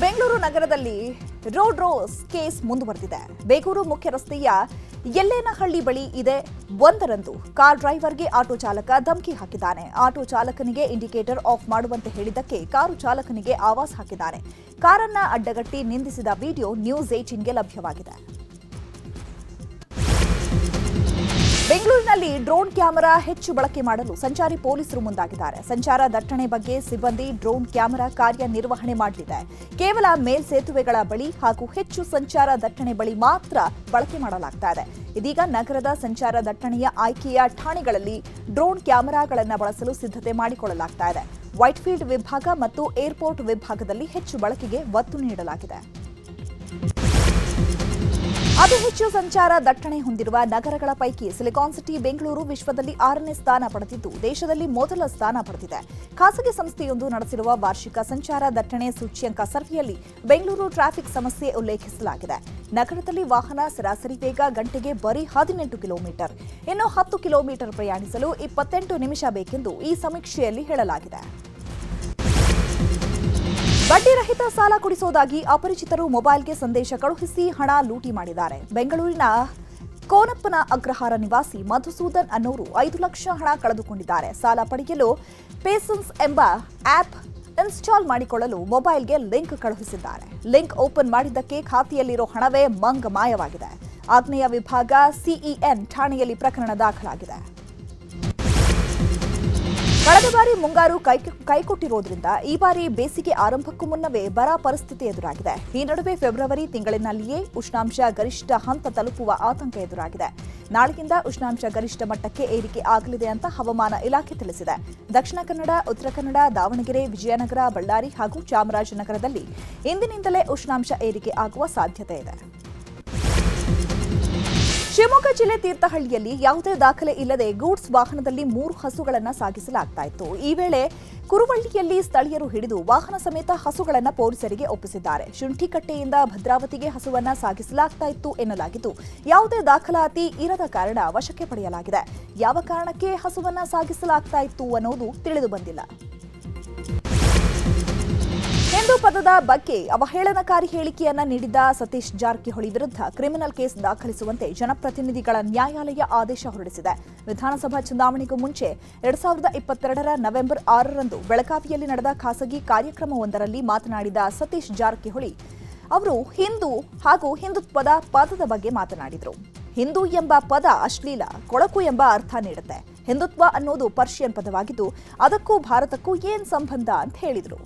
ಬೆಂಗಳೂರು ನಗರದಲ್ಲಿ road rose case ಮುಂದುವರೆದಿದೆ. ಬೇಗೂರು ಮುಖ್ಯ ರಸ್ತೆಯ ಯಲ್ಲೇನಹಳ್ಳಿ ಬಳಿ ಇದೆ ಒಂದರಂದು ಕಾರ್ ಡ್ರೈವರ್ಗೆ ಆಟೋ ಚಾಲಕ ಧಮಕಿ ಹಾಕಿದ್ದಾನೆ. ಆಟೋ ಚಾಲಕನಿಗೆ ಇಂಡಿಕೇಟರ್ ಆಫ್ ಮಾಡುವಂತೆ ಹೇಳಿದ್ದಕ್ಕೆ ಕಾರು ಚಾಲಕನಿಗೆ ಆವಾಜ್ ಹಾಕಿದ್ದಾನೆ. ಕಾರನ್ನ ಅಡ್ಡಗಟ್ಟಿ ನಿಂದಿಸಿದ ವಿಡಿಯೋ ನ್ಯೂಸ್ 18ಗೆ ಲಭ್ಯವಾಗಿದೆ. ಬೆಂಗಳೂರಿನಲ್ಲಿ ಡ್ರೋನ್ ಕ್ಯಾಮೆರಾ ಹೆಚ್ಚು ಬಳಕೆ ಮಾಡಲು ಸಂಚಾರಿ ಪೊಲೀಸರು ಮುಂದಾಗಿದ್ದಾರೆ. ಸಂಚಾರ ದಟ್ಟಣೆ ಬಗ್ಗೆ ಸಿಬ್ಬಂದಿ ಡ್ರೋನ್ ಕ್ಯಾಮೆರಾ ಕಾರ್ಯನಿರ್ವಹಣೆ ಮಾಡಲಿದೆ. ಕೇವಲ ಮೇಲ್ಸೇತುವೆಗಳ ಬಳಿ ಹಾಗೂ ಹೆಚ್ಚು ಸಂಚಾರ ದಟ್ಟಣೆ ಬಳಿ ಮಾತ್ರ ಬಳಕೆ ಮಾಡಲಾಗ್ತಾ ಇದೆ. ಇದೀಗ ನಗರದ ಸಂಚಾರ ದಟ್ಟಣೆಯ ಆಯ್ಕೆಯ ಠಾಣೆಗಳಲ್ಲಿ ಡ್ರೋನ್ ಕ್ಯಾಮೆರಾಗಳನ್ನು ಬಳಸಲು ಸಿದ್ಧತೆ ಮಾಡಿಕೊಳ್ಳಲಾಗ್ತಾ ಇದೆ. ವೈಟ್ಫೀಲ್ಡ್ ವಿಭಾಗ ಮತ್ತು ಏರ್ಪೋರ್ಟ್ ವಿಭಾಗದಲ್ಲಿ ಹೆಚ್ಚು ಬಳಕೆಗೆ ಒತ್ತು ನೀಡಲಾಗಿದೆ. ಅತಿ ಹೆಚ್ಚು ಸಂಚಾರ ದಟ್ಟಣೆ ಹೊಂದಿರುವ ನಗರಗಳ ಪೈಕಿ ಸಿಲಿಕಾನ್ ಸಿಟಿ ಬೆಂಗಳೂರು ವಿಶ್ವದಲ್ಲಿ 6ನೇ ಸ್ಥಾನ ಪಡೆದಿದ್ದು ದೇಶದಲ್ಲಿ ಮೊದಲ ಸ್ಥಾನ ಪಡೆದಿದೆ. ಖಾಸಗಿ ಸಂಸ್ಥೆಯೊಂದು ನಡೆಸಿರುವ ವಾರ್ಷಿಕ ಸಂಚಾರ ದಟ್ಟಣೆ ಸೂಚ್ಯಂಕ ಸರ್ವೆಯಲ್ಲಿ ಬೆಂಗಳೂರು ಟ್ರಾಫಿಕ್ ಸಮಸ್ಯೆ ಉಲ್ಲೇಖಿಸಲಾಗಿದೆ. ನಗರದಲ್ಲಿ ವಾಹನ ಸರಾಸರಿ ವೇಗ ಗಂಟೆಗೆ ಬರೀ 18 ಕಿಲೋಮೀಟರ್, ಇನ್ನು 10 ಕಿಲೋಮೀಟರ್ ಪ್ರಯಾಣಿಸಲು 28 ನಿಮಿಷ ಬೇಕೆಂದು ಈ ಸಮೀಕ್ಷೆಯಲ್ಲಿ ಹೇಳಲಾಗಿದೆ. ಬಡ್ಡಿರಹಿತ ಸಾಲ ಕೊಡಿಸುವುದಾಗಿ ಅಪರಿಚಿತರು ಮೊಬೈಲ್ಗೆ ಸಂದೇಶ ಕಳುಹಿಸಿ ಹಣ ಲೂಟಿ ಮಾಡಿದ್ದಾರೆ. ಬೆಂಗಳೂರಿನ ಕೋನಪ್ಪನ ಅಗ್ರಹಾರ ನಿವಾಸಿ ಮಧುಸೂದನ್ ಅನ್ನೋರು 5 ಲಕ್ಷ ಹಣ ಕಳೆದುಕೊಂಡಿದ್ದಾರೆ. ಸಾಲ ಪಡೆಯಲು ಪೇಸನ್ಸ್ ಎಂಬ ಆಪ್ ಇನ್ಸ್ಟಾಲ್ ಮಾಡಿಕೊಳ್ಳಲು ಮೊಬೈಲ್ಗೆ ಲಿಂಕ್ ಕಳುಹಿಸಿದ್ದಾರೆ. ಲಿಂಕ್ ಓಪನ್ ಮಾಡಿದ್ದಕ್ಕೆ ಖಾತೆಯಲ್ಲಿರೋ ಹಣವೇ ಮಾಯವಾಗಿದೆ. ಆಗ್ನೇಯ ವಿಭಾಗ ಸಿಇಎನ್ ಠಾಣೆಯಲ್ಲಿ ಪ್ರಕರಣ ದಾಖಲಾಗಿದೆ. ಕಳೆದ ಬಾರಿ ಮುಂಗಾರು ಕೈಕೊಟ್ಟಿರೋದ್ರಿಂದ ಈ ಬಾರಿ ಬೇಸಿಗೆ ಆರಂಭಕ್ಕೂ ಮುನ್ನವೇ ಬರ ಪರಿಸ್ಥಿತಿ ಎದುರಾಗಿದೆ. ಈ ನಡುವೆ ಫೆಬ್ರವರಿ ತಿಂಗಳಿನಲ್ಲಿಯೇ ಉಷ್ಣಾಂಶ ಗರಿಷ್ಠ ಹಂತ ತಲುಪುವ ಆತಂಕ ಎದುರಾಗಿದೆ. ನಾಳೆಯಿಂದ ಉಷ್ಣಾಂಶ ಗರಿಷ್ಠ ಮಟ್ಟಕ್ಕೆ ಏರಿಕೆ ಆಗಲಿದೆ ಅಂತ ಹವಾಮಾನ ಇಲಾಖೆ ತಿಳಿಸಿದೆ. ದಕ್ಷಿಣ ಕನ್ನಡ, ಉತ್ತರ ಕನ್ನಡ, ದಾವಣಗೆರೆ, ವಿಜಯನಗರ, ಬಳ್ಳಾರಿ ಹಾಗೂ ಚಾಮರಾಜನಗರದಲ್ಲಿ ಇಂದಿನಿಂದಲೇ ಉಷ್ಣಾಂಶ ಏರಿಕೆ ಆಗುವ ಸಾಧ್ಯತೆ ಇದೆ. ಶಿವಮೊಗ್ಗ ಜಿಲ್ಲೆ ತೀರ್ಥಹಳ್ಳಿಯಲ್ಲಿ ಯಾವುದೇ ದಾಖಲೆ ಇಲ್ಲದೆ ಗೂಡ್ಸ್ ವಾಹನದಲ್ಲಿ 3 ಹಸುಗಳನ್ನು ಸಾಗಿಸಲಾಗ್ತಾ ಇತ್ತು. ಈ ವೇಳೆ ಕುರುವಳ್ಳಿಯಲ್ಲಿ ಸ್ಥಳೀಯರು ಹಿಡಿದು ವಾಹನ ಸಮೇತ ಹಸುಗಳನ್ನು ಪೊಲೀಸರಿಗೆ ಒಪ್ಪಿಸಿದ್ದಾರೆ. ಶುಂಠಿಕಟ್ಟೆಯಿಂದ ಭದ್ರಾವತಿಗೆ ಹಸುವನ್ನ ಸಾಗಿಸಲಾಗ್ತಾ ಇತ್ತು ಎನ್ನಲಾಗಿದ್ದು, ಯಾವುದೇ ದಾಖಲಾತಿ ಇರದ ಕಾರಣ ವಶಕ್ಕೆ ಪಡೆಯಲಾಗಿದೆ. ಯಾವ ಕಾರಣಕ್ಕೆ ಹಸುವನ್ನ ಸಾಗಿಸಲಾಗ್ತಾ ಇತ್ತು ಅನ್ನೋದು ತಿಳಿದು ಬಂದಿಲ್ಲ. ಹಿಂದೂ ಪದದ ಬಗ್ಗೆ ಅವಹೇಳನಕಾರಿ ಹೇಳಿಕೆಯನ್ನ ನೀಡಿದ್ದ ಸತೀಶ್ ಜಾರಕಿಹೊಳಿ ವಿರುದ್ಧ ಕ್ರಿಮಿನಲ್ ಕೇಸ್ ದಾಖಲಿಸುವಂತೆ ಜನಪ್ರತಿನಿಧಿಗಳ ನ್ಯಾಯಾಲಯ ಆದೇಶ ಹೊರಡಿಸಿದೆ. ವಿಧಾನಸಭಾ ಚುನಾವಣೆಗೂ ಮುಂಚೆ 2022ರ ನವೆಂಬರ್ 6ರಂದು ಬೆಳಗಾವಿಯಲ್ಲಿ ನಡೆದ ಖಾಸಗಿ ಕಾರ್ಯಕ್ರಮವೊಂದರಲ್ಲಿ ಮಾತನಾಡಿದ ಸತೀಶ್ ಜಾರಕಿಹೊಳಿ ಅವರು ಹಿಂದೂ ಹಾಗೂ ಹಿಂದುತ್ವದ ಪದದ ಬಗ್ಗೆ ಮಾತನಾಡಿದರು. ಹಿಂದೂ ಎಂಬ ಪದ ಅಶ್ಲೀಲ, ಕೊಳಕು ಎಂಬ ಅರ್ಥ ನೀಡುತ್ತೆ. ಹಿಂದುತ್ವ ಅನ್ನೋದು ಪರ್ಷಿಯನ್ ಪದವಾಗಿದ್ದು ಅದಕ್ಕೂ ಭಾರತಕ್ಕೂ ಏನ್ ಸಂಬಂಧ ಅಂತ ಹೇಳಿದರು.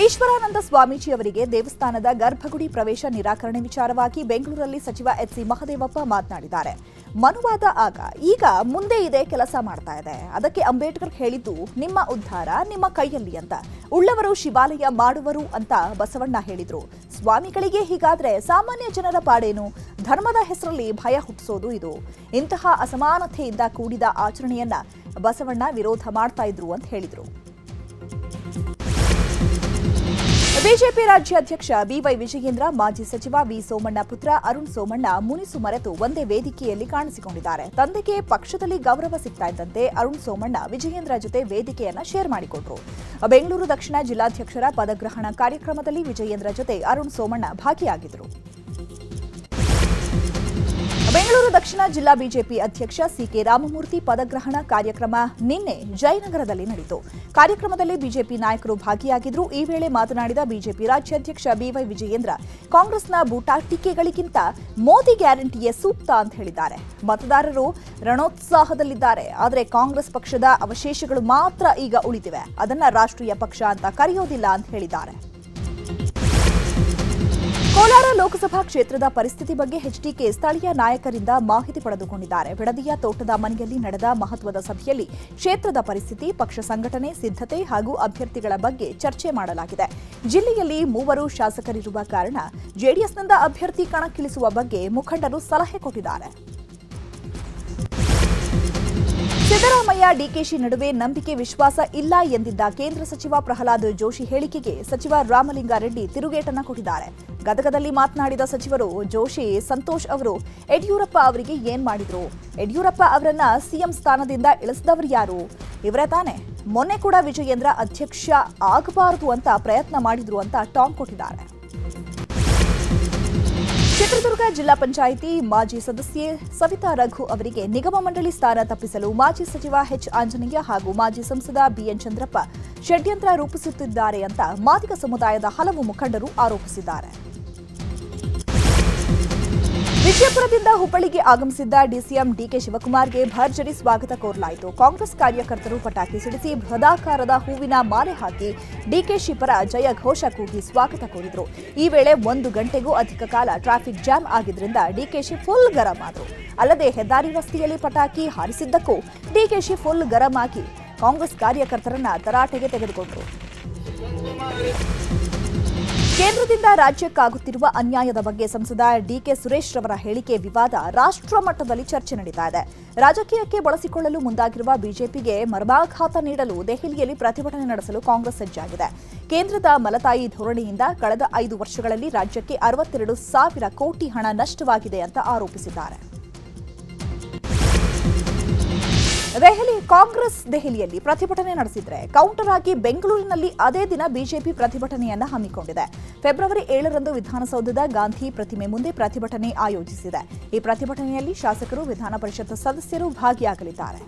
ಈಶ್ವರಾನಂದ ಸ್ವಾಮೀಜಿ ಅವರಿಗೆ ದೇವಸ್ಥಾನದ ಗರ್ಭಗುಡಿ ಪ್ರವೇಶ ನಿರಾಕರಣೆ ವಿಚಾರವಾಗಿ ಬೆಂಗಳೂರಲ್ಲಿ ಸಚಿವ ಎಚ್.ಸಿ. ಮಹದೇವಪ್ಪ ಮಾತನಾಡಿದ್ದಾರೆ. ಮನುವಾದ ಆಗ, ಈಗ ಮುಂದೆ ಇದೆ, ಕೆಲಸ ಮಾಡ್ತಾ ಇದೆ. ಅದಕ್ಕೆ ಅಂಬೇಡ್ಕರ್ ಹೇಳಿದ್ದು ನಿಮ್ಮ ಉದ್ಧಾರ ನಿಮ್ಮ ಕೈಯಲ್ಲಿ ಅಂತ. ಉಳ್ಳವರು ಶಿವಾಲಯ ಮಾಡುವರು ಅಂತ ಬಸವಣ್ಣ ಹೇಳಿದ್ರು. ಸ್ವಾಮಿಗಳಿಗೆ ಹೀಗಾದ್ರೆ ಸಾಮಾನ್ಯ ಜನರ ಪಾಡೇನು? ಧರ್ಮದ ಹೆಸರಲ್ಲಿ ಭಯ ಹುಟ್ಟಿಸೋದು ಇದು. ಇಂತಹ ಅಸಮಾನತೆಯಿಂದ ಕೂಡಿದ ಆಚರಣೆಯನ್ನ ಬಸವಣ್ಣ ವಿರೋಧ ಮಾಡ್ತಾ ಇದ್ರು ಅಂತ ಹೇಳಿದ್ರು. ಬಿಜೆಪಿ ರಾಜ್ಯಾಧ್ಯಕ್ಷ ಬಿವೈ ವಿಜಯೇಂದ್ರ, ಮಾಜಿ ಸಚಿವ ವಿ ಸೋಮಣ್ಣ ಪುತ್ರ ಅರುಣ್ ಸೋಮಣ್ಣ ಮುನಿಸು ಮರೆತು ಒಂದೇ ವೇದಿಕೆಯಲ್ಲಿ ಕಾಣಿಸಿಕೊಂಡಿದ್ದಾರೆ. ತಂದೆಗೆ ಪಕ್ಷದಲ್ಲಿ ಗೌರವ ಸಿಗ್ತಾ ಇದ್ದಂತೆ ಅರುಣ್ ಸೋಮಣ್ಣ ವಿಜಯೇಂದ್ರ ಜೊತೆ ವೇದಿಕೆಯನ್ನ ಶೇರ್ ಮಾಡಿಕೊಂಡ್ರು. ಬೆಂಗಳೂರು ದಕ್ಷಿಣ ಜಿಲ್ಲಾಧ್ಯಕ್ಷರ ಪದಗ್ರಹಣ ಕಾರ್ಯಕ್ರಮದಲ್ಲಿ ವಿಜಯೇಂದ್ರ ಜೊತೆ ಅರುಣ್ ಸೋಮಣ್ಣ ಭಾಗಿಯಾಗಿದ್ದರು. ಬೆಂಗಳೂರು ದಕ್ಷಿಣ ಜಿಲ್ಲಾ ಬಿಜೆಪಿ ಅಧ್ಯಕ್ಷ ಸಿಕೆ ರಾಮಮೂರ್ತಿ ಪದಗ್ರಹಣ ಕಾರ್ಯಕ್ರಮ ನಿನ್ನೆ ಜಯನಗರದಲ್ಲಿ ನಡೆಯಿತು. ಕಾರ್ಯಕ್ರಮದಲ್ಲಿ ಬಿಜೆಪಿ ನಾಯಕರು ಭಾಗಿಯಾಗಿದ್ದರು. ಈ ವೇಳೆ ಮಾತನಾಡಿದ ಬಿಜೆಪಿ ರಾಜ್ಯಾಧ್ಯಕ್ಷ ಬಿವೈ ವಿಜಯೇಂದ್ರ, ಕಾಂಗ್ರೆಸ್ನ ಬೂಟಾಟಿಕೆಗಳಿಗಿಂತ ಮೋದಿ ಗ್ಯಾರಂಟಿಯೇ ಸೂಕ್ತ ಅಂತ ಹೇಳಿದ್ದಾರೆ. ಮತದಾರರು ರಣೋತ್ಸಾಹದಲ್ಲಿದ್ದಾರೆ. ಆದರೆ ಕಾಂಗ್ರೆಸ್ ಪಕ್ಷದ ಅವಶೇಷಗಳು ಮಾತ್ರ ಈಗ ಉಳಿದಿವೆ. ಅದನ್ನ ರಾಷ್ಟ್ರೀಯ ಪಕ್ಷ ಅಂತ ಕರೆಯೋದಿಲ್ಲ ಅಂತ ಹೇಳಿದ್ದಾರೆ. ಕೋಲಾರ ಲೋಕಸಭಾ ಕ್ಷೇತ್ರದ ಪರಿಸ್ಥಿತಿ ಬಗ್ಗೆ ಎಚ್ಡಿಕೆ ಸ್ಥಳೀಯ ನಾಯಕರಿಂದ ಮಾಹಿತಿ ಪಡೆದುಕೊಂಡಿದ್ದಾರೆ. ಬಿಡದಿಯ ತೋಟದ ಮನೆಯಲ್ಲಿ ನಡೆದ ಮಹತ್ವದ ಸಭೆಯಲ್ಲಿ ಕ್ಷೇತ್ರದ ಪರಿಸ್ಥಿತಿ, ಪಕ್ಷ ಸಂಘಟನೆ, ಸಿದ್ಧತೆ ಹಾಗೂ ಅಭ್ಯರ್ಥಿಗಳ ಬಗ್ಗೆ ಚರ್ಚೆ ಮಾಡಲಾಗಿದೆ. ಜಿಲ್ಲೆಯಲ್ಲಿ 3 ಶಾಸಕರಿರುವ ಕಾರಣ ಜೆಡಿಎಸ್ನಿಂದ ಅಭ್ಯರ್ಥಿ ಕಣಕ್ಕಿಳಿಸುವ ಬಗ್ಗೆ ಮುಖಂಡರು ಸಲಹೆ ಕೊಟ್ಟಿದ್ದಾರೆ. ಸಿದ್ದರಾಮಯ್ಯ ಡಿಕೆಶಿ ನಡುವೆ ನಂಬಿಕೆ ವಿಶ್ವಾಸ ಇಲ್ಲ ಎಂದಿದ್ದ ಕೇಂದ್ರ ಸಚಿವ ಪ್ರಹ್ಲಾದ್ ಜೋಶಿ ಹೇಳಿಕೆಗೆ ಸಚಿವ ರಾಮಲಿಂಗಾರೆಡ್ಡಿ ತಿರುಗೇಟನ್ನ ಕೊಟ್ಟಿದ್ದಾರೆ. ಗದಗದಲ್ಲಿ ಮಾತನಾಡಿದ ಸಚಿವರು ಜೋಶಿ ಸಂತೋಷ್ ಅವರು ಯಡಿಯೂರಪ್ಪ ಅವರಿಗೆ ಏನ್ ಮಾಡಿದ್ರು? ಯಡಿಯೂರಪ್ಪ ಅವರನ್ನ ಸಿಎಂ ಸ್ಥಾನದಿಂದ ಇಳಿಸಿದವರು ಯಾರು? ಇವರೇ ತಾನೆ. ಮೊನ್ನೆ ಕೂಡ ವಿಜಯೇಂದ್ರ ಅಧ್ಯಕ್ಷ ಆಗಬಾರದು ಅಂತ ಪ್ರಯತ್ನ ಮಾಡಿದ್ರು ಅಂತ ಟಾಂಗ್ ಕೊಟ್ಟಿದ್ದಾರೆ. ಚಿತ್ರದುರ್ಗ ಜಿಲ್ಲಾ ಪಂಚಾಯಿತಿ ಮಾಜಿ ಸದಸ್ಯೆ ಸವಿತಾ ರಘು ಅವರಿಗೆ ನಿಗಮ ಮಂಡಳಿ ಸ್ಥಾನ ತಪ್ಪಿಸಲು ಮಾಜಿ ಸಚಿವ ಎಚ್ ಆಂಜನೇಯ ಹಾಗೂ ಮಾಜಿ ಸಂಸದ ಬಿಎನ್ ಚಂದ್ರಪ್ಪ ಷಡ್ಯಂತ್ರ ರೂಪಿಸುತ್ತಿದ್ದಾರೆ ಅಂತ ಮಾದಿಗ ಸಮುದಾಯದ ಹಲವು ಮುಖಂಡರು ಆರೋಪಿಸಿದ್ದಾರೆ. ವಿಜಯಪುರದಿಂದ ಹುಬ್ಬಳ್ಳಿಗೆ ಆಗಮಿಸಿದ್ದ ಡಿಸಿಎಂ ಡಿಕೆ ಶಿವಕುಮಾರ್ಗೆ ಭರ್ಜರಿ ಸ್ವಾಗತ ಕೋರಲಾಯಿತು. ಕಾಂಗ್ರೆಸ್ ಕಾರ್ಯಕರ್ತರು ಪಟಾಕಿ ಸಿಡಿಸಿ ಬೃಹದಾಕಾರದ ಹೂವಿನ ಮಾಲೆ ಹಾಕಿ ಡಿಕೆಶಿ ಪರ ಜಯ ಘೋಷ ಕೂಗಿ ಸ್ವಾಗತ ಕೋರಿದ್ರು. ಈ ವೇಳೆ 1 ಗಂಟೆಗೂ ಅಧಿಕ ಕಾಲ ಟ್ರಾಫಿಕ್ ಜಾಮ್ ಆಗಿದ್ರಿಂದ ಡಿಕೆಶಿ ಫುಲ್ ಗರಂ ಆದರು. ಅಲ್ಲದೆ ಹೆದ್ದಾರಿ ರಸ್ತೆಯಲ್ಲಿ ಪಟಾಕಿ ಹಾರಿಸಿದ್ದಕ್ಕೂ ಡಿಕೆಶಿ ಫುಲ್ ಗರಂ ಆಗಿ ಕಾಂಗ್ರೆಸ್ ಕಾರ್ಯಕರ್ತರನ್ನ ತರಾಟೆಗೆ ತೆಗೆದುಕೊಂಡರು. ಕೇಂದ್ರದಿಂದ ರಾಜ್ಯಕ್ಕಾಗುತ್ತಿರುವ ಅನ್ಯಾಯದ ಬಗ್ಗೆ ಸಂಸದ ಡಿಕೆ ಸುರೇಶ್ ರವರ ಹೇಳಿಕೆ ವಿವಾದ ರಾಷ್ಟ್ರ ಮಟ್ಟದಲ್ಲಿ ಚರ್ಚೆ ನಡೀತಾ ಇದೆ. ರಾಜಕೀಯಕ್ಕೆ ಬಳಸಿಕೊಳ್ಳಲು ಮುಂದಾಗಿರುವ ಬಿಜೆಪಿಗೆ ಮರ್ಮಾಘಾತ ನೀಡಲು ದೆಹಲಿಯಲ್ಲಿ ಪ್ರತಿಭಟನೆ ನಡೆಸಲು ಕಾಂಗ್ರೆಸ್ ಸಜ್ಜಾಗಿದೆ. ಕೇಂದ್ರದ ಮಲತಾಯಿ ಧೋರಣೆಯಿಂದ ಕಳೆದ 5 ವರ್ಷಗಳಲ್ಲಿ ರಾಜ್ಯಕ್ಕೆ 62,000 ಕೋಟಿ ಹಣ ನಷ್ಟವಾಗಿದೆ ಅಂತ ಆರೋಪಿಸಿದ್ದಾರೆ. ಕಾಂಗ್ರೆಸ್ ದೆಹಲಿಯಲ್ಲಿ ಪ್ರತಿಭಟನೆ ನಡೆಸಿದ್ರೆ ಕೌಂಟರ್ ಆಗಿ ಬೆಂಗಳೂರಿನಲ್ಲಿ ಅದೇ ದಿನ ಬಿಜೆಪಿ ಪ್ರತಿಭಟನೆಯನ್ನ ಹಮ್ಮಿಕೊಂಡಿದೆ. ಫೆಬ್ರವರಿ 7ರಂದು ವಿಧಾನಸೌಧದ ಗಾಂಧಿ ಪ್ರತಿಮೆ ಮುಂದೆ ಪ್ರತಿಭಟನೆ ಆಯೋಜಿಸಿದೆ. ಈ ಪ್ರತಿಭಟನೆಯಲ್ಲಿ ಶಾಸಕರು, ವಿಧಾನ ಪರಿಷತ್ ಸದಸ್ಯರು ಭಾಗಿಯಾಗಲಿದ್ದಾರೆ.